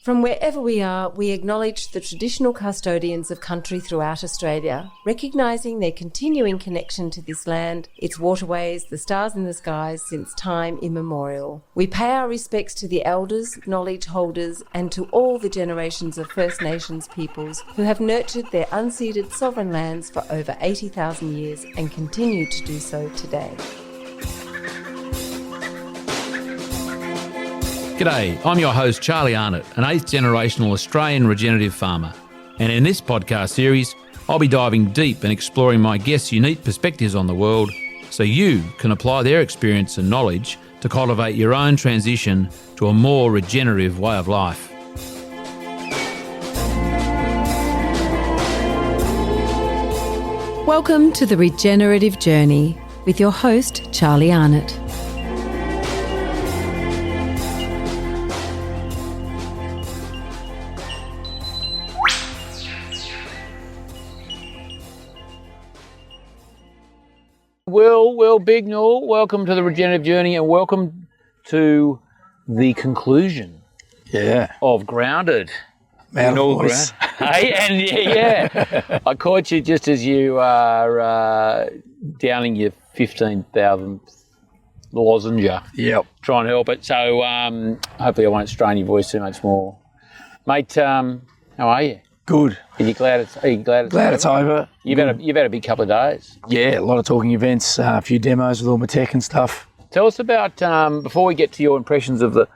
From wherever we are, we acknowledge the traditional custodians of country throughout Australia, recognising their continuing connection to this land, its waterways, the stars in the skies since time immemorial. We pay our respects to the elders, knowledge holders, and to all the generations of First Nations peoples who have nurtured their unceded sovereign lands for over 80,000 years and continue to do so today. G'day, I'm your host Charlie Arnott, an 8th generational Australian regenerative farmer. And in this podcast series, I'll be diving deep and exploring my guests' unique perspectives on the world so you can apply their experience and knowledge to cultivate your own transition to a more regenerative way of life. Welcome to the Regenerative Journey with your host Charlie Arnott. Well, Bignell, welcome to the Regenerative Journey and welcome to the conclusion of Grounded. Man, Hey, and yeah, I caught you just as you are downing your 15,000th lozenge. Yep. Trying to help it. So hopefully I won't strain your voice too much more. Mate, how are you? Good. Are you glad it's over? You've had a big couple of days. Yeah, a lot of talking events, a few demos with all my tech and stuff. Tell us about before we get to your impressions of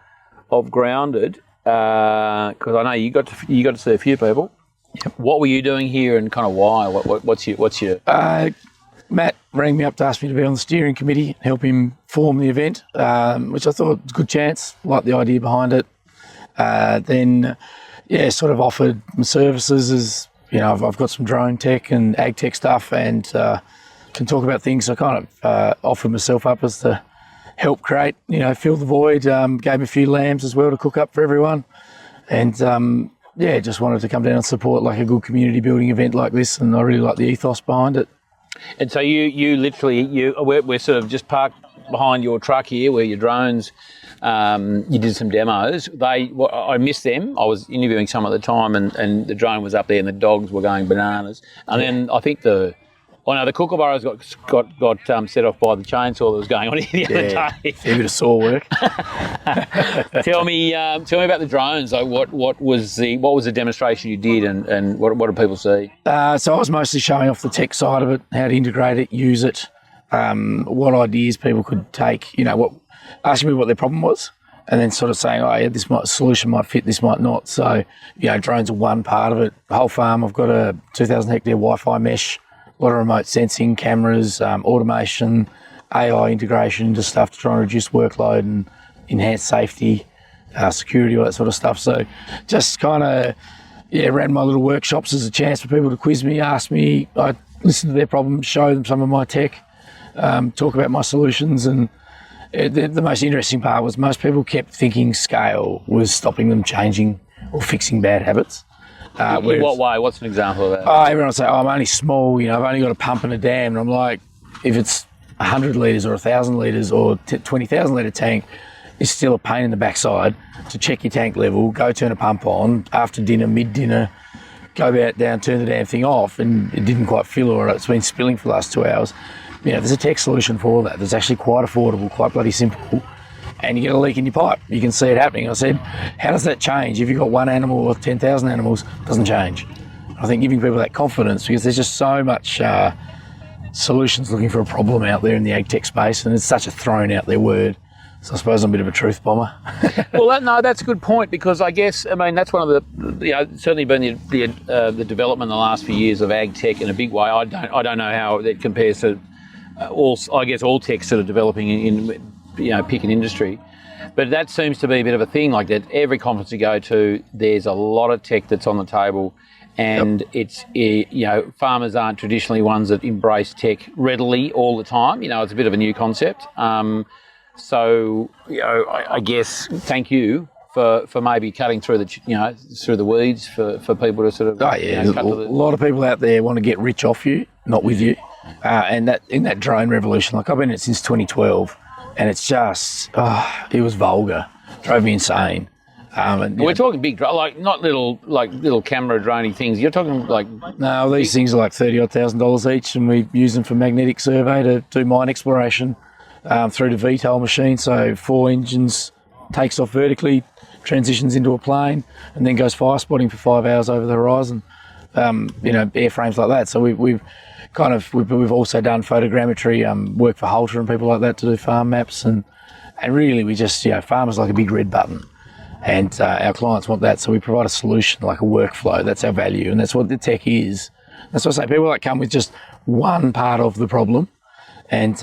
Grounded, because I know you got to see a few people. Yep. What were you doing here and kind of why? What's your? Matt rang me up to ask me to be on the steering committee and help him form the event, which I thought was a good chance. Liked the idea behind it. Sort of offered my services as, you know, I've got some drone tech and AgTech stuff and can talk about things. So I kind of offered myself up as to help create, fill the void, gave me a few lambs as well to cook up for everyone. And just wanted to come down and support like a good community building event like this. And I really like the ethos behind it. And so we're sort of just parked behind your truck here where your drones, you did some demos. I missed them. I was interviewing some at the time and the drone was up there and the dogs were going bananas. And then I think the kookaburras got set off by the chainsaw that was going on here the other day. A bit of saw work. Tell me about the drones. Like what was the demonstration you did and what did people see? So I was mostly showing off the tech side of it, how to integrate it, use it, what ideas people could take, asking me what their problem was and then sort of saying, solution might fit, this might not. So, drones are one part of it. The whole farm, I've got a 2,000 hectare Wi-Fi mesh, a lot of remote sensing, cameras, automation, AI integration into stuff to try and reduce workload and enhance safety, security, all that sort of stuff. So just kind of, ran my little workshops as a chance for people to quiz me, ask me, I listen to their problems, show them some of my tech, talk about my solutions. And the most interesting part was most people kept thinking scale was stopping them changing or fixing bad habits. In what way? What's an example of that? Everyone will say, I'm only small, I've only got a pump and a dam. And I'm like, if it's 100 litres or 1,000 litres or 20,000 litre tank, it's still a pain in the backside to check your tank level, go turn a pump on, after dinner, mid-dinner, go back down, turn the damn thing off, and it didn't quite fill or it's been spilling for the last 2 hours. There's a tech solution for that. That's actually quite affordable, quite bloody simple. And you get a leak in your pipe. You can see it happening. I said, how does that change? If you've got one animal or 10,000 animals, it doesn't change. I think giving people that confidence, because there's just so much solutions looking for a problem out there in the AgTech space, and it's such a thrown out there word. So I suppose I'm a bit of a truth bomber. Well, that's a good point, because I guess, that's one of the, certainly been the development in the last few years of AgTech in a big way. I don't know how that compares to all tech sort of developing in pick an industry. But that seems to be a bit of a thing, like that every conference you go to, there's a lot of tech that's on the table, and it's, farmers aren't traditionally ones that embrace tech readily all the time. It's a bit of a new concept. So, I guess thank you for maybe cutting through the weeds for people to sort of a lot of people out there want to get rich off you, not with you. And that in that drone revolution, like I've been in it since 2012, and it's just it was vulgar, drove me insane. And We're talking big, like not little camera droney things. You're talking like no, these things are like $30,000 each, and we use them for magnetic survey to do mine exploration through the VTOL machine. So 4 engines, takes off vertically, transitions into a plane, and then goes fire spotting for 5 hours over the horizon. Airframes like that. So we've also done photogrammetry work for Holter and people like that to do farm maps, and really we just farmers like a big red button. And our clients want that, so we provide a solution like a workflow. That's our value, and that's what the tech is. That's what I say. People that come with just one part of the problem, and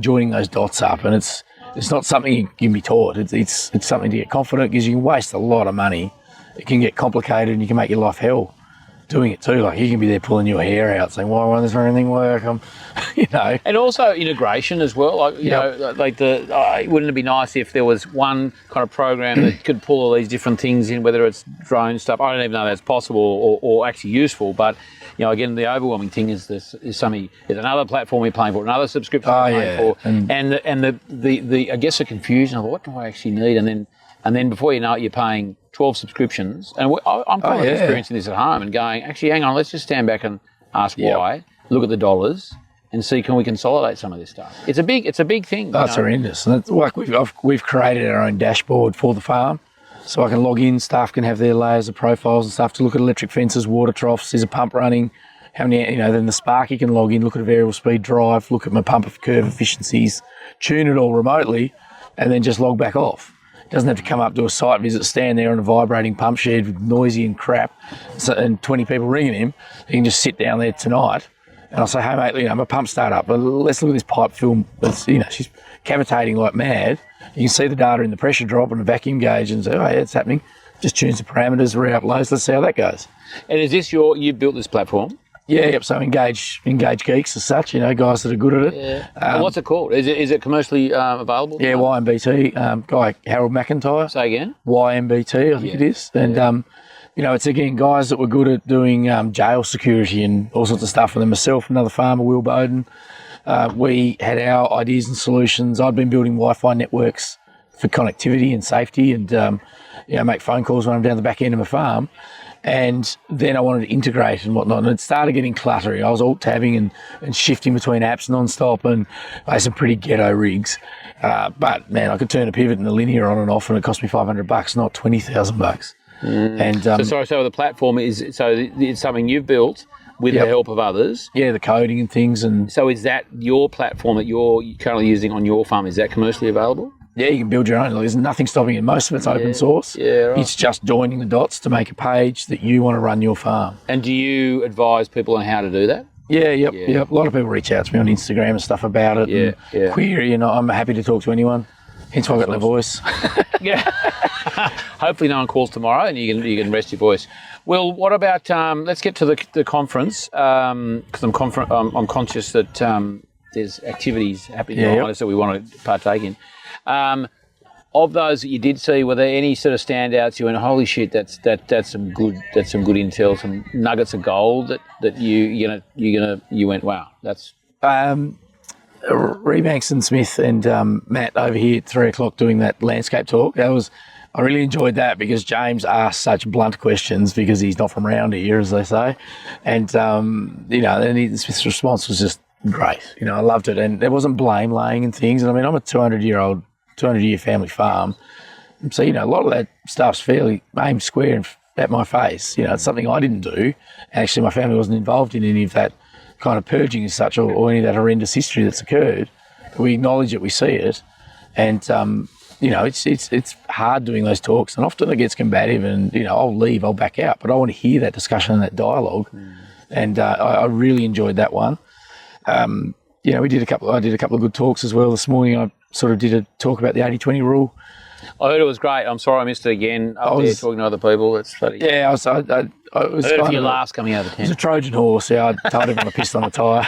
joining those dots up, and it's not something you can be taught. It's something to get confident, because you can waste a lot of money. It can get complicated, and you can make your life hell doing it too. Like, you can be there pulling your hair out, saying, "Why won't this anything work?" And also integration as well. Like wouldn't it be nice if there was one kind of program that could pull all these different things in, whether it's drone stuff. I don't even know that's possible or actually useful. But again, the overwhelming thing is there's another platform you're paying for, another subscription you're paying for, and the I guess the confusion of what do I actually need, and then before you know it, you're paying 12 subscriptions. And I'm kind of experiencing this at home and going, actually, hang on, let's just stand back and ask why, look at the dollars, and see can we consolidate some of this stuff. It's a big thing. That's horrendous. And it's like we've created our own dashboard for the farm, so I can log in. Staff can have their layers of profiles and stuff to look at electric fences, water troughs, is a pump running, how many, then the Sparky can log in, look at a variable speed drive, look at my pump curve efficiencies, tune it all remotely, and then just log back off. Doesn't have to come up to a site visit, stand there on a vibrating pump shed with noisy and crap, and 20 people ringing him. He can just sit down there tonight, and I'll say, "Hey mate, my pump's start up, but let's look at this pipe film. That's, she's cavitating like mad. You can see the data in the pressure drop and the vacuum gauge, and say, oh yeah, it's happening. Just tunes the parameters, re-uploads. Let's see how that goes." And is this you built this platform? Yeah, yep. So engage geeks as such, guys that are good at it. Yeah. And what's it called? Is it commercially available? Yeah, YMBT. Guy Harold McIntyre. Say again. YMBT, I think it is. And it's again guys that were good at doing jail security and all sorts of stuff. And then myself, another farmer, Will Bowden, we had our ideas and solutions. I'd been building Wi-Fi networks for connectivity and safety, and make phone calls when I'm down the back end of my farm. And then I wanted to integrate and whatnot, and it started getting cluttery. I was alt-tabbing and shifting between apps non-stop, and I had some pretty ghetto rigs. But man, I could turn a pivot and a linear on and off, and it cost me $500, not $20,000. And so the platform it's something you've built with the help of others. Yeah, the coding and things. And so is that your platform that you're currently using on your farm? Is that commercially available? Yeah, you can build your own. There's nothing stopping it. Most of it's open source. Yeah, right. It's just joining the dots to make a page that you want to run your farm. And do you advise people on how to do that? Yeah. A lot of people reach out to me on Instagram and stuff about it. Yeah. Query, I'm happy to talk to anyone. Hence why I got my voice. Yeah. Hopefully no one calls tomorrow and you can rest your voice. Well, what about let's get to the conference, because I'm conscious that there's activities happening behind us that we want to partake in. Of those that you did see, were there any sort of standouts? You went, holy shit, that's some good intel, some nuggets of gold that you went, wow, that's. Rebanks and Smith and Matt over here at 3:00 doing that landscape talk. I really enjoyed that because James asked such blunt questions because he's not from around here, as they say, and Smith's response was just great. I loved it, and there wasn't blame laying and things. And I mean, I'm a 200-year family farm, so a lot of that stuff's fairly aimed square at my face. It's something I didn't do. Actually, my family wasn't involved in any of that kind of purging as such, or any of that horrendous history that's occurred. We acknowledge it, we see it, and it's hard doing those talks, and often it gets combative, and I'll leave, I'll back out, but I want to hear that discussion and that dialogue, and I really enjoyed that one. I did a couple of good talks as well this morning. I sort of did a talk about the 80-20 rule. I heard it was great. I'm sorry I missed it again. Up there talking to other people. It's funny. Yeah, I was heard of your last coming out of the tent. It was a Trojan horse. Yeah, I told everyone I pissed on the tyre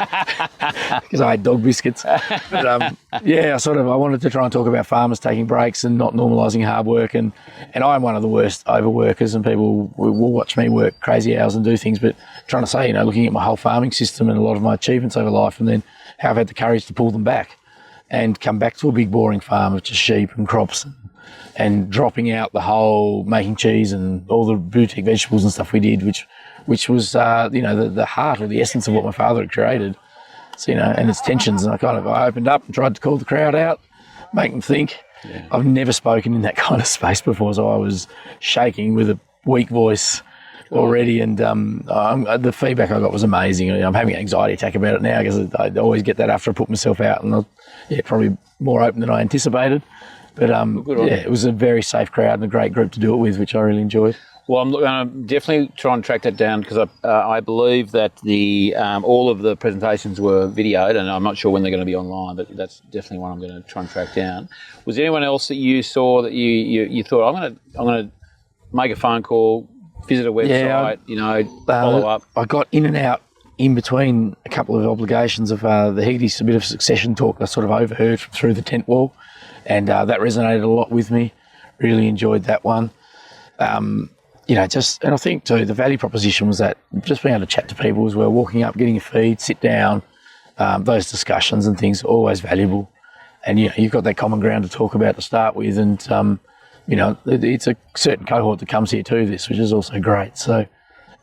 because I had dog biscuits. But I wanted to try and talk about farmers taking breaks and not normalising hard work. And I'm one of the worst overworkers, and people will watch me work crazy hours and do things. But trying to say, looking at my whole farming system and a lot of my achievements over life, and then how I've had the courage to pull them back. and come back to a big boring farm of just sheep and crops and dropping out the whole making cheese and all the boutique vegetables and stuff we did, which was the heart or the essence of what my father had created. So, and its tensions, and I opened up and tried to call the crowd out, make them think. Yeah. I've never spoken in that kind of space before, so I was shaking with a weak voice already, and the feedback I got was amazing. I'm having an anxiety attack about it now because I always get that after I put myself out, and probably more open than I anticipated. But it was a very safe crowd and a great group to do it with, which I really enjoyed. Well, I'm going to definitely try and track that down because I believe that all of the presentations were videoed, and I'm not sure when they're going to be online, but that's definitely one I'm going to try and track down. Was there anyone else that you saw that you thought I'm going to make a phone call, visit a website, follow up? I got in and out in between a couple of obligations of the Hegarty's a bit of succession talk I sort of overheard through the tent wall, and that resonated a lot with me. Really enjoyed that one. And I think too, the value proposition was that just being able to chat to people as well, walking up, getting a feed, sit down, those discussions and things are always valuable. And, you've got that common ground to talk about to start with. And, it's a certain cohort that comes here to this, which is also great. So,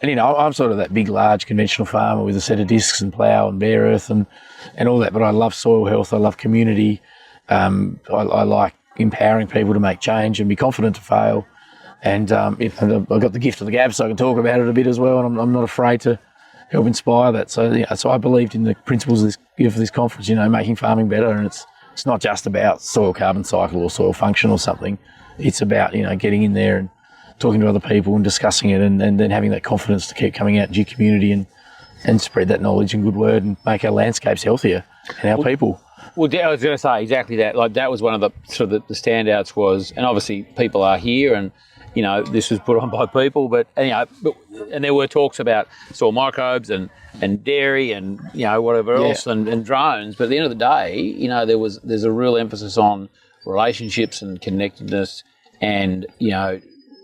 and, I'm sort of that big, large conventional farmer with a set of discs and plough and bare earth and all that. But I love soil health. I love community. I like empowering people to make change and be confident to fail. And I've got the gift of the gab, so I can talk about it a bit as well, and I'm not afraid to help inspire that. So so I believed in the principles of this conference, making farming better, and it's not just about soil carbon cycle or soil function or something. It's about getting in there and talking to other people and discussing it, and then having that confidence to keep coming out into your community and spread that knowledge and good word and make our landscapes healthier and our people. Well, I was going to say exactly that. Like that was one of the sort of the standouts was, and obviously people are here and. This was put on by people, but there were talks about soil microbes and dairy and whatever else and drones. But at the end of the day, there's a real emphasis on relationships and connectedness, and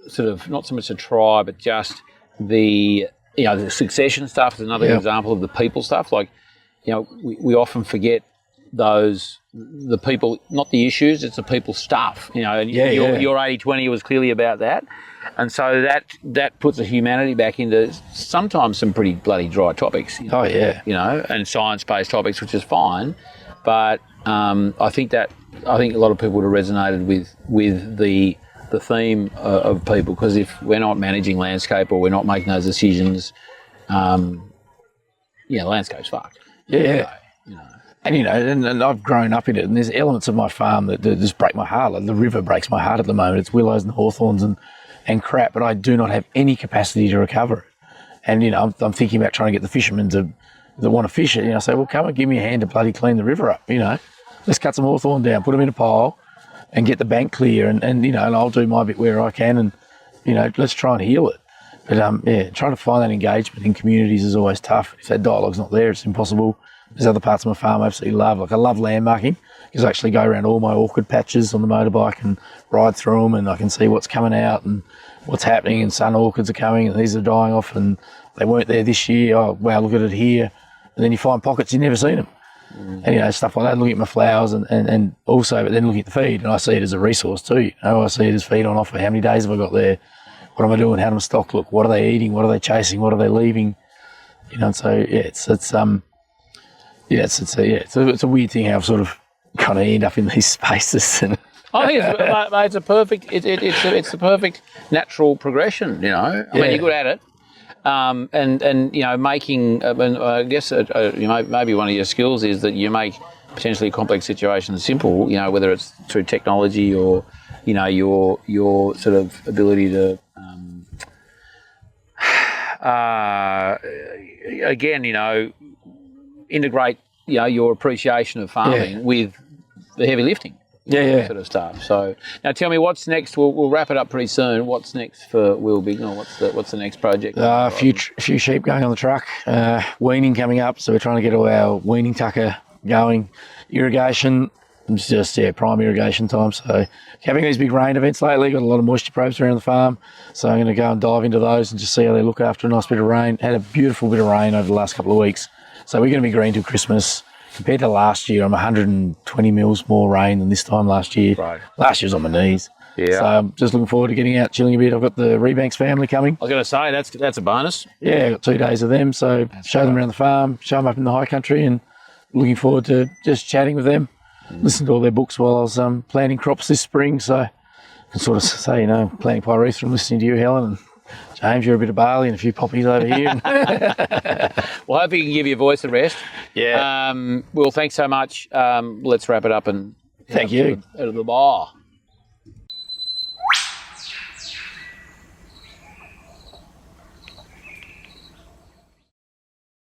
sort of not so much a tribe, but just the succession stuff is another example of the people stuff. Like we often forget the people, not the issues, it's the people stuff, and your 80-20 was clearly about that. And so that puts the humanity back into sometimes some pretty bloody dry topics. And science-based topics, which is fine. But I think a lot of people would have resonated with the theme of people, because if we're not managing landscape or we're not making those decisions, landscape's fucked. And I've grown up in it, and there's elements of my farm that just break my heart. Like the river breaks my heart at the moment. It's willows and hawthorns and crap, but I do not have any capacity to recover it. And, I'm thinking about trying to get the fishermen that want to fish it. I say, well, come and give me a hand to bloody clean the river up, Let's cut some hawthorn down, put them in a pile and get the bank clear and I'll do my bit where I can and, let's try and heal it. But, trying to find that engagement in communities is always tough. If that dialogue's not there, it's impossible. There's other parts of my farm I absolutely love. Like I love landmarking because I actually go around all my orchid patches on the motorbike and ride through them, and I can see what's coming out and what's happening, and sun orchids are coming and these are dying off and they weren't there this year. Oh, wow, look at it here. And then you find pockets you've never seen them. And, stuff like that. Looking at my flowers and also, but then looking at the feed, and I see it as a resource too. I see it as feed on offer. How many days have I got there? What am I doing? How do my stock look? What are they eating? What are they chasing? What are they leaving? And so, it's a weird thing how I've sort of kind of end up in these spaces. And I think it's a perfect. It's the perfect natural progression. I mean, you're good at it, and making. I guess maybe one of your skills is that you make potentially complex situations simple. Whether it's through technology or your sort of ability to. Integrate, your appreciation of farming with the heavy lifting, sort of stuff. So now, tell me what's next. We'll wrap it up pretty soon. What's next for Will Bignell? What's the next project? A few sheep going on the truck. Weaning coming up, so we're trying to get all our weaning tucker going. Irrigation. It's just prime irrigation time. So having these big rain events lately, got a lot of moisture probes around the farm. So I'm going to go and dive into those and just see how they look after a nice bit of rain. Had a beautiful bit of rain over the last couple of weeks. So we're going to be green till Christmas, compared to last year, I'm 120 mils more rain than this time last year. Right. Last year was on my knees. Yeah. So I'm just looking forward to getting out, chilling a bit. I've got the Rebanks family coming. I was going to say, that's a bonus. Yeah, I've got 2 days of them. So show them around the farm, show them up in the high country, and looking forward to just chatting with them, listen to all their books while I was planting crops this spring. So I can sort of say, you know, planting pyrethrum, listening to you, Helen, and James, you're a bit of barley and a few poppies over here. Well, I hope you can give your voice a rest. Yeah. Well, thanks so much. Let's wrap it up and Thank you. Out of the bar.